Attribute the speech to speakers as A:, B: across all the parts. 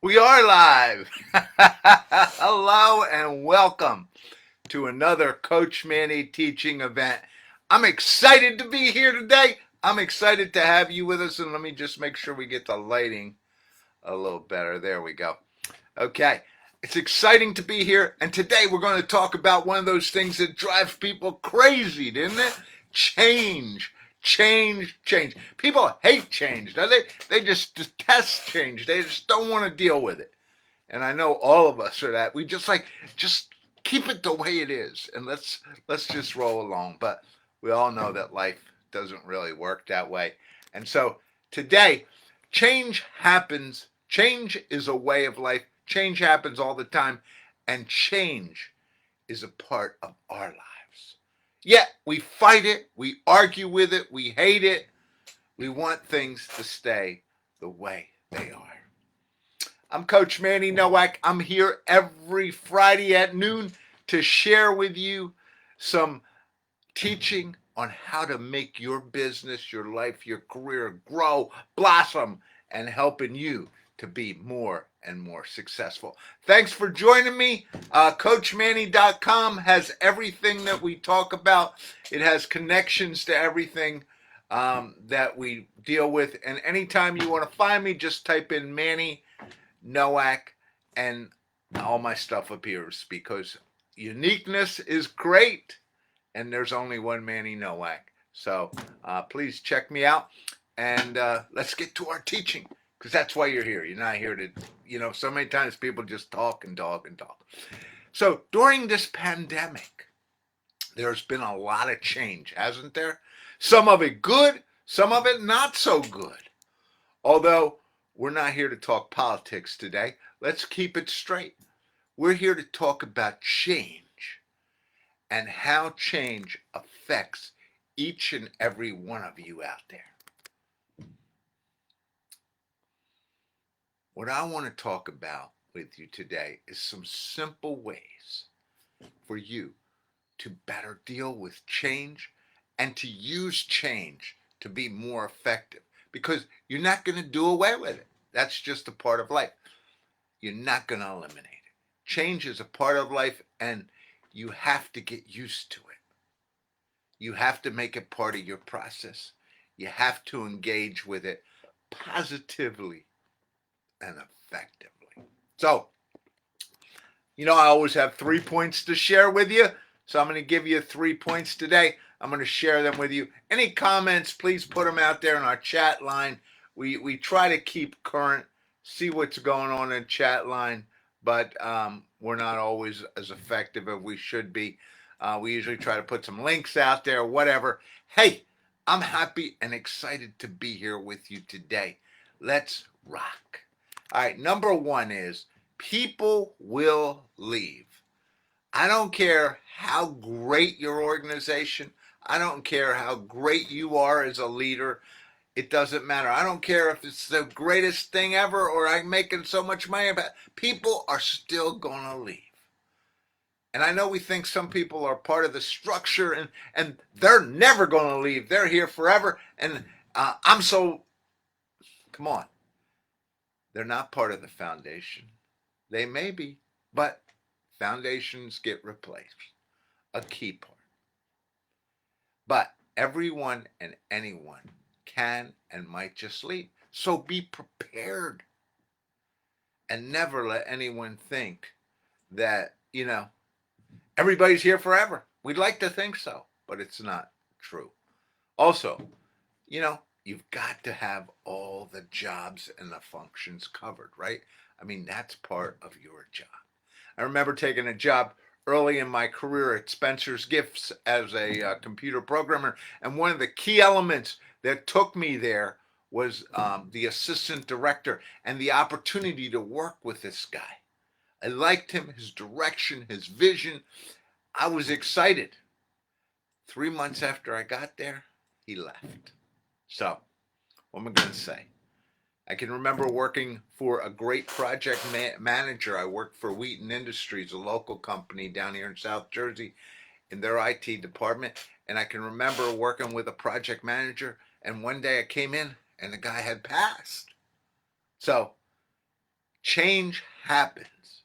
A: We are live. Hello and welcome to another Coach Manny teaching event. I'm excited to be here today. I'm excited to have you with us, and let me just make sure we get the lighting a little better. There we go. Okay. It's exciting to be here, and today we're going to talk about one of those things that drives people crazy, didn't it? Change. Change. People hate change, don't they? They just detest change. They just don't want to deal with it. And I know all of us are that. We just keep it the way it is, and let's just roll along. But we all know that life doesn't really work that way. And so today, change happens. Change is a way of life. Change happens all the time, and change is a part of our lives. Yet we fight it, we argue with it, we hate it. We want things to stay the way they are. I'm Coach Manny Nowak. I'm here every Friday at noon to share with you some teaching on how to make your business, your life, your career grow, blossom, and helping you to be more and more successful. Thanks for joining me. CoachManny.com has everything that we talk about. It has connections to everything that we deal with. And anytime you want to find me, just type in Manny Nowak, and all my stuff appears because uniqueness is great, and there's only one Manny Nowak. So please check me out, and let's get to our teaching because that's why you're here. You're not here to, so many times people just talk and talk and talk. So during this pandemic, there's been a lot of change, hasn't there? Some of it good, some of it not so good. Although we're not here to talk politics today, let's keep it straight. We're here to talk about change and how change affects each and every one of you out there. What I want to talk about with you today is some simple ways for you to better deal with change and to use change to be more effective because you're not going to do away with it. That's just a part of life. You're not going to eliminate it. Change is a part of life, and you have to get used to it. You have to make it part of your process. You have to engage with it positively and effectively. So, I always have 3 points to share with you. So I'm going to give you 3 points today. I'm going to share them with you. Any comments, please put them out there in our chat line. We try to keep current, see what's going on in chat line, but we're not always as effective as we should be. We usually try to put some links out there, whatever. Hey, I'm happy and excited to be here with you today. Let's rock. All right, number one is people will leave. I don't care how great your organization, I don't care how great you are as a leader. It doesn't matter. I don't care if it's the greatest thing ever or I'm making so much money about it. People are still going to leave. And I know we think some people are part of the structure and they're never going to leave. They're here forever. And come on. They're not part of the foundation. They may be, but foundations get replaced. A key part. But everyone and anyone can and might just leave. So be prepared. And never let anyone think that, everybody's here forever. We'd like to think so, but it's not true. Also, you've got to have all the jobs and the functions covered, right? I mean, that's part of your job. I remember taking a job early in my career at Spencer's Gifts as a computer programmer, and one of the key elements that took me there was the assistant director and the opportunity to work with this guy. I liked him, his direction, his vision. I was excited. 3 months after I got there, he left. So, what am I going to say? I can remember working for a great project manager. I worked for Wheaton Industries, a local company down here in South Jersey, in their IT department. And I can remember working with a project manager. And one day I came in and the guy had passed. So Change happens,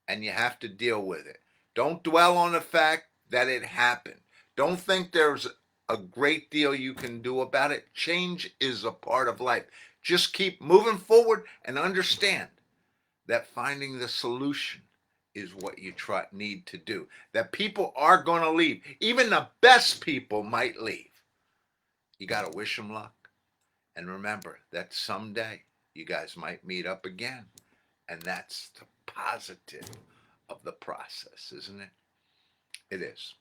A: and you have to deal with it. Don't dwell on the fact that it happened. Don't think there's a great deal you can do about it. Change is a part of life. Just keep moving forward and understand that finding the solution is what you need to do. That people are going to leave. Even the best people might leave. You got to wish them luck. And remember that someday you guys might meet up again. And that's the positive of the process, isn't it? It is.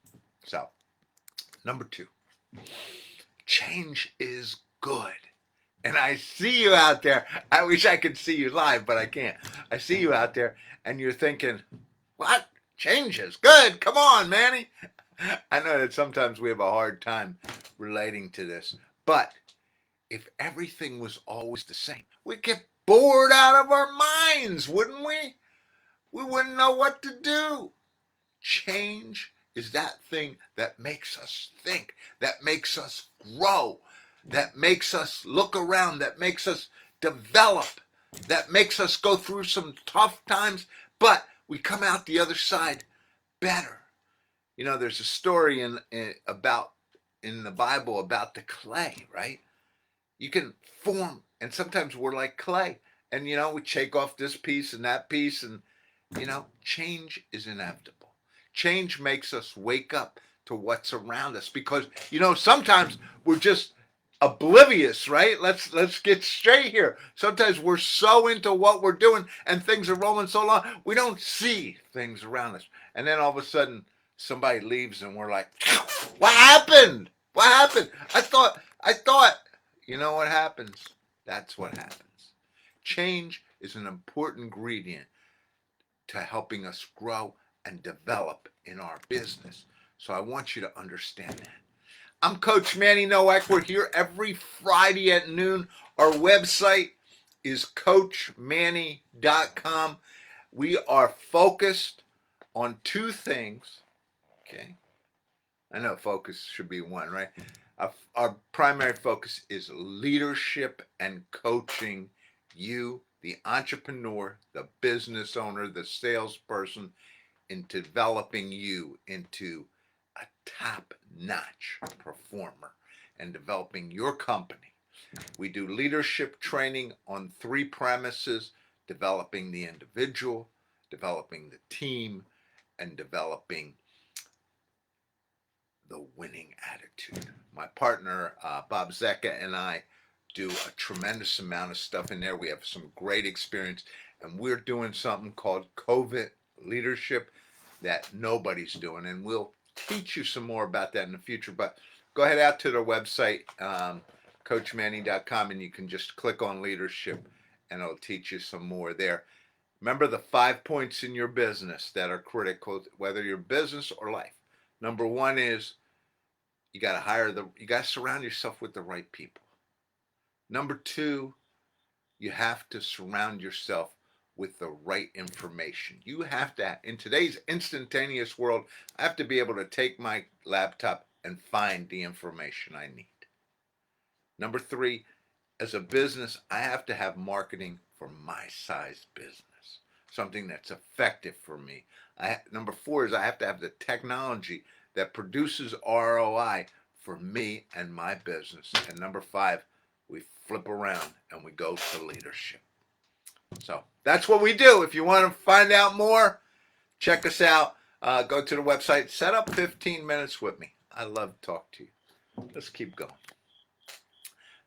A: So, number 2, change is good. And I see you out there. I wish I could see you live, but I can't. I see you out there, and you're thinking, what? Change is good. Come on, Manny. I know that sometimes we have a hard time relating to this, but if everything was always the same, we'd get bored out of our minds, wouldn't we? We wouldn't know what to do. Change is that thing that makes us think, that makes us grow, that makes us look around, that makes us develop, that makes us go through some tough times, but we come out the other side better. You know, there's a story in the Bible about the clay, right? You can form, and sometimes we're like clay, and we shake off this piece and that piece, and change is inevitable. Change makes us wake up to what's around us because sometimes we're just oblivious, right? Let's get straight here. Sometimes we're so into what we're doing and things are rolling so long, we don't see things around us. And then all of a sudden somebody leaves and we're like, what happened? What happened? I thought, you know what happens? That's what happens. Change is an important ingredient to helping us grow and develop in our business. So I want you to understand that. I'm Coach Manny Nowak. We're here every Friday at noon. Our website is CoachManny.com. We are focused on 2 things. Okay. I know focus should be one, right? Our primary focus is leadership and coaching you, the entrepreneur, the business owner, the salesperson, in developing you into a top-notch performer and developing your company. We do leadership training on 3 premises: developing the individual, developing the team, and developing the winning attitude. My partner, Bob Zecca, and I do a tremendous amount of stuff in there. We have some great experience, and we're doing something called COVID leadership that nobody's doing, and we'll teach you some more about that in the future. But go ahead out to their website, CoachManny.com, and you can just click on leadership, and it'll teach you some more there. Remember the 5 points in your business that are critical, whether your business or life. Number 1 is you got to surround yourself with the right people. Number 2, you have to surround yourself with the right information. You have to, in today's instantaneous world, I have to be able to take my laptop and find the information I need. Number 3, as a business, I have to have marketing for my size business, something that's effective for me. Number 4 is I have to have the technology that produces ROI for me and my business. And number 5, we flip around and we go to leadership. So that's what we do. If you want to find out more, check us out. Go to the website. Set up 15 minutes with me. I love to talk to you. Let's keep going.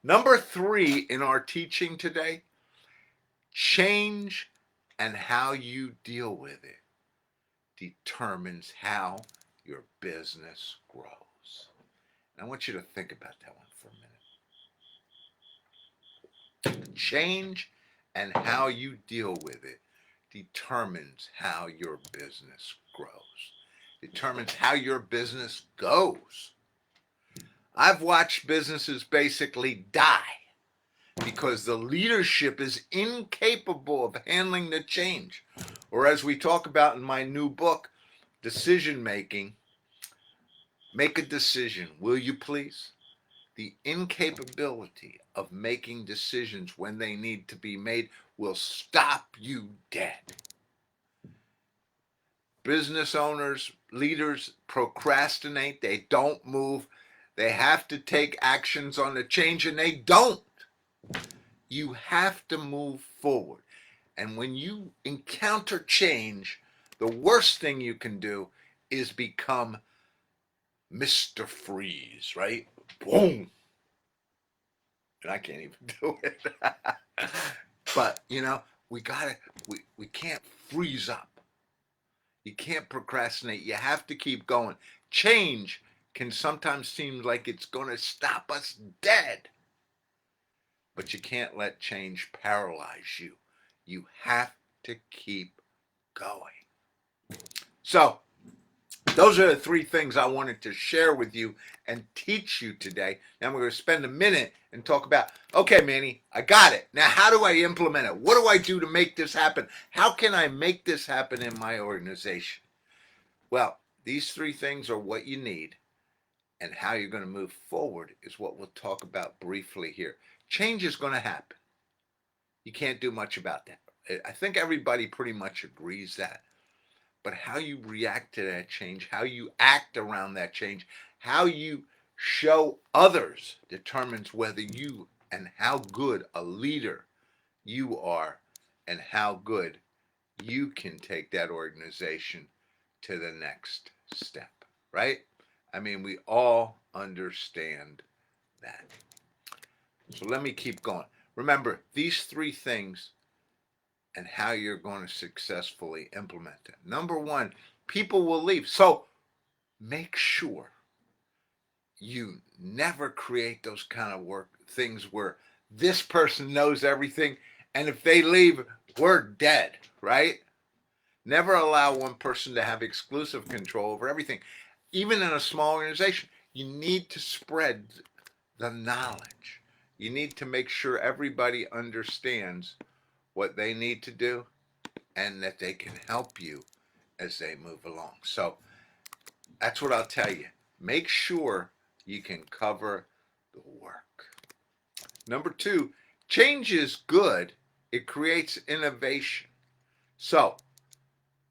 A: Number 3 in our teaching today, change and how you deal with it determines how your business grows. And I want you to think about that one for a minute. Change and how you deal with it determines how your business grows, determines how your business goes. I've watched businesses basically die because the leadership is incapable of handling the change. Or as we talk about in my new book, Decision Making, make a decision, will you please? The incapability of making decisions when they need to be made will stop you dead. Business owners, leaders procrastinate. They don't move. They have to take actions on the change, and they don't. You have to move forward. And when you encounter change, the worst thing you can do is become Mr. Freeze, right? Boom. And I can't even do it. But, we can't freeze up. You can't procrastinate. You have to keep going. Change can sometimes seem like it's going to stop us dead. But you can't let change paralyze you. You have to keep going. So, those are the three things I wanted to share with you and teach you today. Now we're going to spend a minute and talk about, okay, Manny, I got it. Now, how do I implement it? What do I do to make this happen? How can I make this happen in my organization? Well, these three things are what you need, and how you're going to move forward is what we'll talk about briefly here. Change is going to happen. You can't do much about that. I think everybody pretty much agrees that. But how you react to that change, how you act around that change, how you show others determines whether you and how good a leader you are and how good you can take that organization to the next step, right? I mean, we all understand that. So let me keep going. Remember, these three things and how you're going to successfully implement them. Number one, people will leave. So make sure you never create those kind of things where this person knows everything, and if they leave, we're dead, right? Never allow one person to have exclusive control over everything. Even in a small organization, you need to spread the knowledge. You need to make sure everybody understands what they need to do and that they can help you as they move along. So that's what I'll tell you. Make sure you can cover the work. Number two, change is good. It creates innovation. So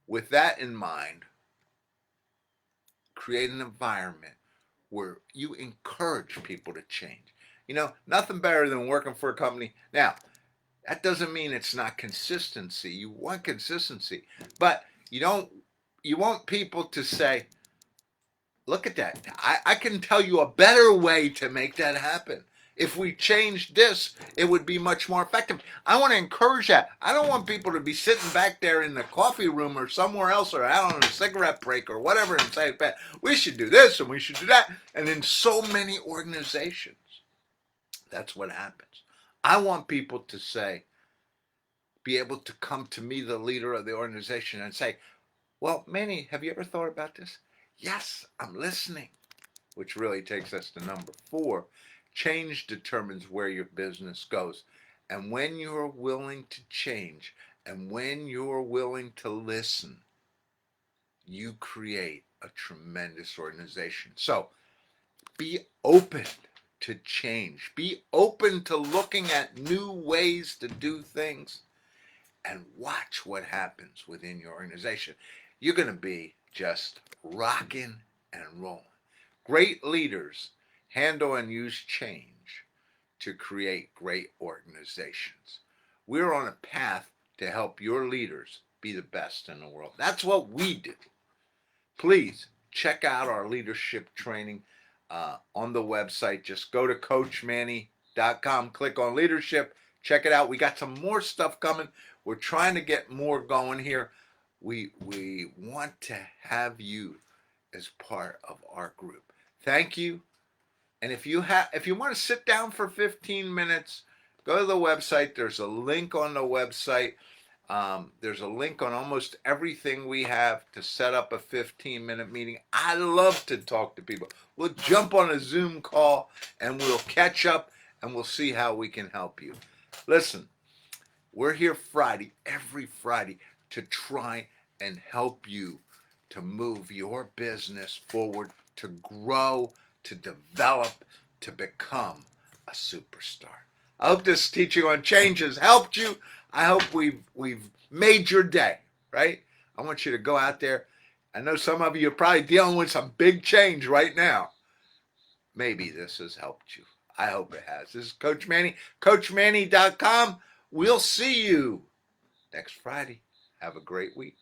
A: with that in mind, create an environment where you encourage people to change. Nothing better than working for a company. Now, that doesn't mean it's not consistency. You want consistency, but you want people to say, look at that. I can tell you a better way to make that happen. If we changed this, it would be much more effective. I want to encourage that. I don't want people to be sitting back there in the coffee room or somewhere else or out on a cigarette break or whatever and say, we should do this and we should do that. And in so many organizations, that's what happens. I want people to be able to come to me, the leader of the organization, and say, well, Manny, have you ever thought about this? Yes, I'm listening. Which really takes us to number 4. Change determines where your business goes. And when you're willing to change and when you're willing to listen, you create a tremendous organization. So be open to change. Be open to looking at new ways to do things and watch what happens within your organization. You're going to be just rocking and rolling. Great leaders handle and use change to create great organizations. We're on a path to help your leaders be the best in the world. That's what we do. Please check out our leadership training on the website. Just go to CoachManny.com, click on leadership, check it out. We got some more stuff coming. We're trying to get more going here. We want to have you as part of our group. Thank you. And if you want to sit down for 15 minutes, go to the website. There's a link on the website. There's a link on almost everything we have to set up a 15-minute meeting. I love to talk to people. We'll jump on a Zoom call and we'll catch up and we'll see how we can help you. Listen, we're here every Friday, to try and help you to move your business forward, to grow, to develop, to become a superstar. I hope this teaching on change has helped you. I hope we've made your day, right? I want you to go out there. I know some of you are probably dealing with some big change right now. Maybe this has helped you. I hope it has. This is Coach Manny, CoachManny.com. We'll see you next Friday. Have a great week.